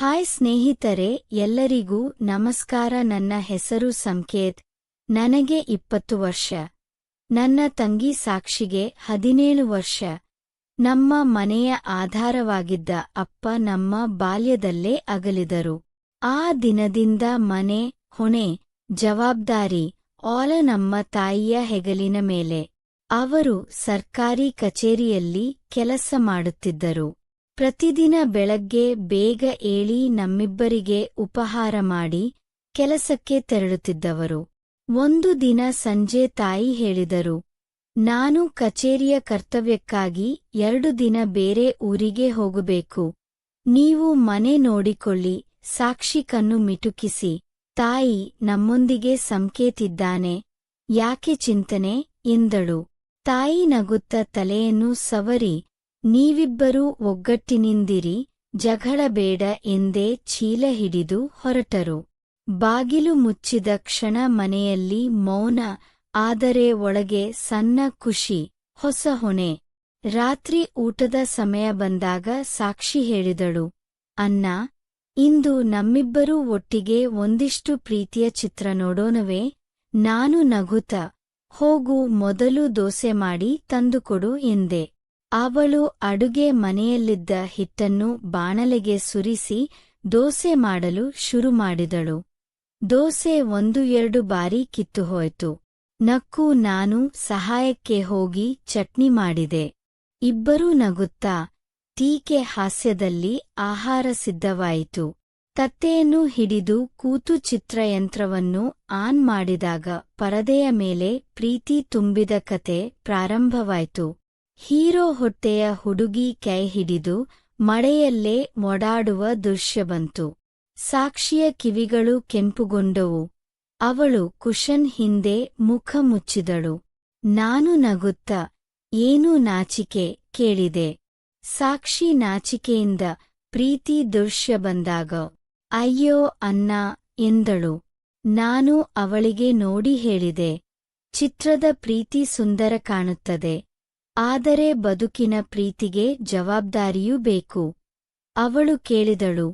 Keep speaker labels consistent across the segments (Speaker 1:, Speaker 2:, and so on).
Speaker 1: Hi ಸ್ನೇಹಿತರೆ, ಎಲ್ಲರಿಗೂ ನಮಸ್ಕಾರ. ನನ್ನ ಹೆಸರು ಸಂಕೇತ್. ನನಗೆ 20 ವರ್ಷ. ನನ್ನ ತಂಗಿ ಸಾಕ್ಷಿಗೆ 17 ವರ್ಷ. ನಮ್ಮ ಮನೆಯ ಆಧಾರವಾಗಿದ್ದ ಅಪ್ಪ ನಮ್ಮ ಬಾಲ್ಯದಲ್ಲೇ ಅಗಲಿದರು. ಆ ದಿನದಿಂದ ಮನೆ, ಹೊಣೆ, ಜವಾಬ್ದಾರಿ ಆಲ ನಮ್ಮ ತಾಯಿಯ ಹೆಗಲಿನ ಮೇಲೆ. ಅವರು ಸರ್ಕಾರಿ ಕಚೇರಿಯಲ್ಲಿ ಕೆಲಸ ಮಾಡುತ್ತಿದ್ದರು. ಪ್ರತಿದಿನ ಬೆಳಗ್ಗೆ ಬೇಗ ಏಳಿ ನಮ್ಮಿಬ್ಬರಿಗೆ ಉಪಹಾರ ಮಾಡಿ ಕೆಲಸಕ್ಕೆ ತೆರಳುತ್ತಿದ್ದವರು. ಒಂದು ದಿನ ಸಂಜೆ ತಾಯಿ ಹೇಳಿದರು, ನಾನು ಕಚೇರಿಯ ಕರ್ತವ್ಯಕ್ಕಾಗಿ 2 ದಿನ ಬೇರೆ ಊರಿಗೆ ಹೋಗಬೇಕು. ನೀವು ಮನೆ ನೋಡಿಕೊಳ್ಳಿ. ಸಾಕ್ಷಿ ಕಣ್ಣು ಮಿಟುಕಿಸಿ, ತಾಯಿ, ನಮ್ಮೊಂದಿಗೆ ಸಂಕೇತಿದ್ದಾನೆ, ಯಾಕೆ ಚಿಂತನೆ ಎಂದಳು. ತಾಯಿ ನಗುತ್ತ ತಲೆಯನ್ನು ಸವರಿ, ನೀವಿಬ್ಬರೂ ಒಗ್ಗಟ್ಟಿನಿಂದಿರಿ, ಜಗಳ ಬೇಡ ಎಂದೇ ಚೀಲ ಹಿಡಿದು ಹೊರಟರು. ಬಾಗಿಲು ಮುಚ್ಚಿದ ಕ್ಷಣ ಮನೆಯಲ್ಲಿ ಮೌನ, ಆದರೆ ಒಳಗೆ ಸಣ್ಣ ಖುಷಿ, ಹೊಸ ಹೊಣೆ. ರಾತ್ರಿ ಊಟದ ಸಮಯ ಬಂದಾಗ ಸಾಕ್ಷಿ ಹೇಳಿದಳು, ಅಣ್ಣ, ಇಂದು ನಮ್ಮಿಬ್ಬರೂ ಒಟ್ಟಿಗೆ ಒಂದಿಷ್ಟು ಪ್ರೀತಿಯ ಚಿತ್ರ ನೋಡೋಣವೇ? ನಾನು ನಗುತ್ತ, ಹೋಗು, ಮೊದಲು ದೋಸೆ ಮಾಡಿ ತಂದುಕೊಡು ಎಂದೆ. ಅವಳು ಅಡುಗೆ ಮನೆಯಲ್ಲಿದ್ದ ಹಿಟ್ಟನ್ನು ಬಾಣಲೆಗೆ ಸುರಿಸಿ ದೋಸೆ ಮಾಡಲು ಶುರು ಮಾಡಿದಳು. ದೋಸೆ 1-2 ಬಾರಿ ಕಿತ್ತುಹೋಯ್ತು. ನಕ್ಕು ನಾನು ಸಹಾಯಕ್ಕೆ ಹೋಗಿ ಚಟ್ನಿ ಮಾಡಿದೆ. ಇಬ್ಬರೂ ನಗುತ್ತಾ, ಟೀಕೆ ಹಾಸ್ಯದಲ್ಲಿ ಆಹಾರ ಸಿದ್ಧವಾಯಿತು. ತಟ್ಟೆಯನ್ನು ಹಿಡಿದು ಕೂತು ಚಿತ್ರಯಂತ್ರವನ್ನು ಆನ್ ಮಾಡಿದಾಗ ಪರದೆಯ ಮೇಲೆ ಪ್ರೀತಿ ತುಂಬಿದ ಕತೆ ಪ್ರಾರಂಭವಾಯಿತು. ಹೀರೋ ಹೊಟ್ಟೆಯ ಹುಡುಗಿ ಕೈ ಹಿಡಿದು ಮಳೆಯಲ್ಲೇ ಓಡಾಡುವ ದೃಶ್ಯ ಬಂತು. ಸಾಕ್ಷಿಯ ಕಿವಿಗಳು ಕೆಂಪುಗೊಂಡವು. ಅವಳು ಕುಶನ್ ಹಿಂದೆ ಮುಖ ಮುಚ್ಚಿದಳು. ನಾನು ನಗುತ್ತ, ಏನು ನಾಚಿಕೆ ಕೇಳಿದೆ. ಸಾಕ್ಷಿ ನಾಚಿಕೆಯಿಂದ, ಪ್ರೀತಿ ದೃಶ್ಯ ಬಂದಾಗ, ಅಯ್ಯೋ ಅಣ್ಣ ಎಂದಳು. ನಾನು ಅವಳಿಗೆ ನೋಡಿ ಹೇಳಿದೆ, ಚಿತ್ರದ ಪ್ರೀತಿ ಸುಂದರ ಕಾಣುತ್ತದೆ, ಆದರೆ ಬದುಕಿನ ಪ್ರೀತಿಗೆ ಜವಾಬ್ದಾರಿಯೂ ಬೇಕು. ಅವಳು ಕೇಳಿದಳು,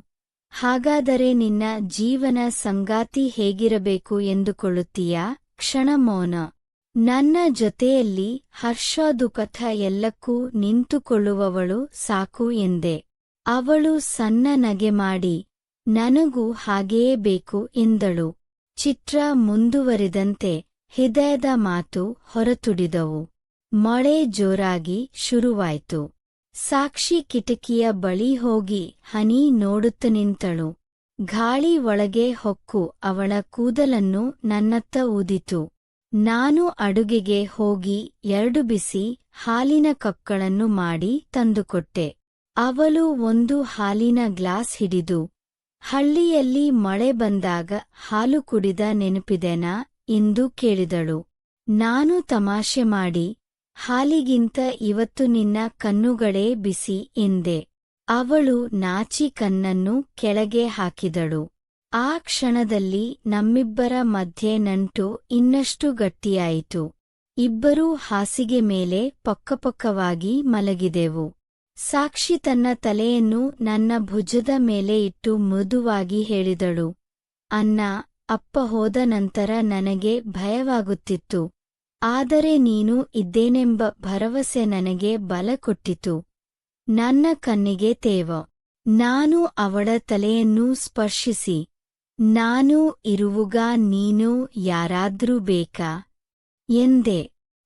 Speaker 1: ಹಾಗಾದರೆ ನಿನ್ನ ಜೀವನ ಸಂಗಾತಿ ಹೇಗಿರಬೇಕು ಎಂದುಕೊಳ್ಳುತ್ತೀಯಾ? ಕ್ಷಣ ಮೌನ. ನನ್ನ ಜೊತೆಯಲ್ಲಿ ಹರ್ಷ ದುಃಖ ಎಲ್ಲಕ್ಕೂ ನಿಂತುಕೊಳ್ಳುವವಳು ಸಾಕು ಎಂದೆ. ಅವಳು ಸಣ್ಣ ನಗೆ ಮಾಡಿ, ನನಗೂ ಹಾಗೆಯೇ ಬೇಕು ಎಂದಳು. ಚಿತ್ರ ಮುಂದುವರಿದಂತೆ ಹೃದಯದ ಮಾತು ಹೊರತುಡಿದವು. ಮಳೆ ಜೋರಾಗಿ ಶುರುವಾಯ್ತು. ಸಾಕ್ಷಿ ಕಿಟಕಿಯ ಬಳಿ ಹೋಗಿ ಹನಿ ನೋಡುತ್ತ ನಿಂತಳು. ಗಾಳಿ ಒಳಗೆ ಹೊಕ್ಕು ಅವಳ ಕೂದಲನ್ನು ನನ್ನತ್ತ ಊದಿತು. ನಾನು ಅಡುಗೆಗೆ ಹೋಗಿ 2 ಬಿಸಿ ಹಾಲಿನ ಕಪ್ಗಳನ್ನು ಮಾಡಿ ತಂದುಕೊಟ್ಟೆ. ಅವಳು ಒಂದು ಹಾಲಿನ ಗ್ಲಾಸ್ ಹಿಡಿದು, ಹಳ್ಳಿಯಲ್ಲಿ ಮಳೆ ಬಂದಾಗ ಹಾಲು ಕುಡಿದ ನೆನಪಿದೆನಾ ಎಂದು ಕೇಳಿದಳು. ನಾನು ತಮಾಷೆ ಮಾಡಿ, ಹಾಲಿಗಿಂತ ಇವತ್ತು ನಿನ್ನ ಕಣ್ಣುಗಳೇ ಬಿಸಿ ಎಂದೆ. ಅವಳು ನಾಚಿ ಕಣ್ಣನ್ನು ಕೆಳಗೆ ಹಾಕಿದಳು. ಆ ಕ್ಷಣದಲ್ಲಿ ನಮ್ಮಿಬ್ಬರ ಮಧ್ಯೆ ನಂಟು ಇನ್ನಷ್ಟು ಗಟ್ಟಿಯಾಯಿತು. ಇಬ್ಬರೂ ಹಾಸಿಗೆ ಮೇಲೆ ಪಕ್ಕಪಕ್ಕವಾಗಿ ಮಲಗಿದೆವು. ಸಾಕ್ಷಿ ತನ್ನ ತಲೆಯನ್ನು ನನ್ನ ಭುಜದ ಮೇಲೆ ಇಟ್ಟು ಮೃದುವಾಗಿ ಹೇಳಿದಳು, ಅಣ್ಣ, ಅಪ್ಪ ಹೋದ ನಂತರ ನನಗೆ ಭಯವಾಗುತ್ತಿತ್ತು, ಆದರೆ ನೀನು ಇದ್ದೇನೆಂಬ ಭರವಸೆ ನನಗೆ ಬಲ ಕೊಟ್ಟಿತು. ನನ್ನ ಕಣ್ಣಿಗೆ ತೇವ. ನಾನು ಅವಳ ತಲೆಯನ್ನು ಸ್ಪರ್ಶಿಸಿ, ನಾನು ಇರುವುಗ ನೀನು ಯಾರಾದ್ರೂ ಬೇಕಾ ಎಂದೆ.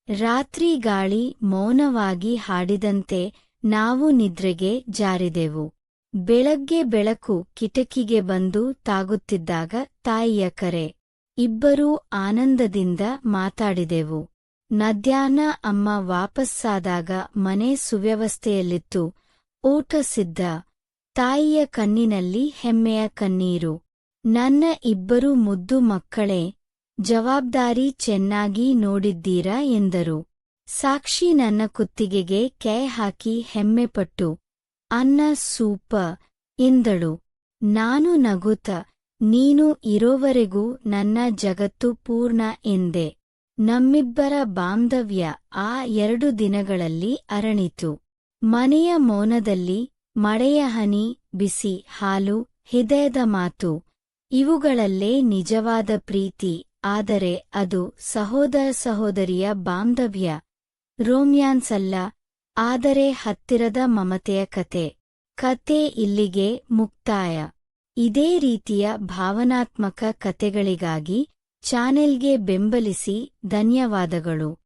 Speaker 1: ರಾತ್ರಿ ಗಾಳಿ ಮೌನವಾಗಿ ಹಾಡಿದಂತೆ ನಾವು ನಿದ್ರೆಗೆ ಜಾರಿದೆವು. ಬೆಳಗ್ಗೆ ಬೆಳಕು ಕಿಟಕಿಗೆ ಬಂದು ತಾಗುತ್ತಿದ್ದಾಗ ತಾಯಿಯ ಕರೆ. ಇಬ್ಬರೂ ಆನಂದದಿಂದ ಮಾತಾಡಿದೆವು. ಮಧ್ಯಾಹ್ನ ಅಮ್ಮ ವಾಪಸ್ಸಾದಾಗ ಮನೆ ಸುವ್ಯವಸ್ಥೆಯಲ್ಲಿತ್ತು, ಊಟ ಸಿದ್ಧ. ತಾಯಿಯ ಕಣ್ಣಿನಲ್ಲಿ ಹೆಮ್ಮೆಯ ಕಣ್ಣೀರು. ನನ್ನ ಇಬ್ಬರು ಮುದ್ದು ಮಕ್ಕಳೇ, ಜವಾಬ್ದಾರಿ ಚೆನ್ನಾಗಿ ನೋಡಿದ್ದೀರಾ ಎಂದರು. ಸಾಕ್ಷಿ ನನ್ನ ಕುತ್ತಿಗೆಗೆ ಕೈ ಹಾಕಿ ಹೆಮ್ಮೆಪಟ್ಟು, ಅಣ್ಣ ಸೂಪರ್ ಎಂದಳು. ನಾನು ನಗುತ್ತ, ನೀನು ಇರೋವರೆಗೂ ನನ್ನ ಜಗತ್ತು ಪೂರ್ಣ ಎಂದೆ. ನಮ್ಮಿಬ್ಬರ ಬಾಂಧವ್ಯ ಆ 2 ದಿನಗಳಲ್ಲಿ ಅರಳಿತು. ಮನೆಯ ಮೌನದಲ್ಲಿ ಮಳೆಯ ಹನಿ, ಬಿಸಿ ಹಾಲು, ಹೃದಯದ ಮಾತು. ಇವುಗಳಲ್ಲೇ ನಿಜವಾದ ಪ್ರೀತಿ, ಆದರೆ ಅದು ಸಹೋದರ ಸಹೋದರಿಯ ಬಾಂಧವ್ಯ. ರೋಮ್ಯಾನ್ಸ್ ಅಲ್ಲ, ಆದರೆ ಹತ್ತಿರದ ಮಮತೆಯ ಕತೆ. ಕತೆ ಇಲ್ಲಿಗೆ ಮುಕ್ತಾಯ. ಇದೇ ರೀತಿಯ ಭಾವನಾತ್ಮಕ ಕತೆಗಳಿಗಾಗಿ ಚಾನೆಲ್ಗೆ ಬೆಂಬಲಿಸಿ. ಧನ್ಯವಾದಗಳು.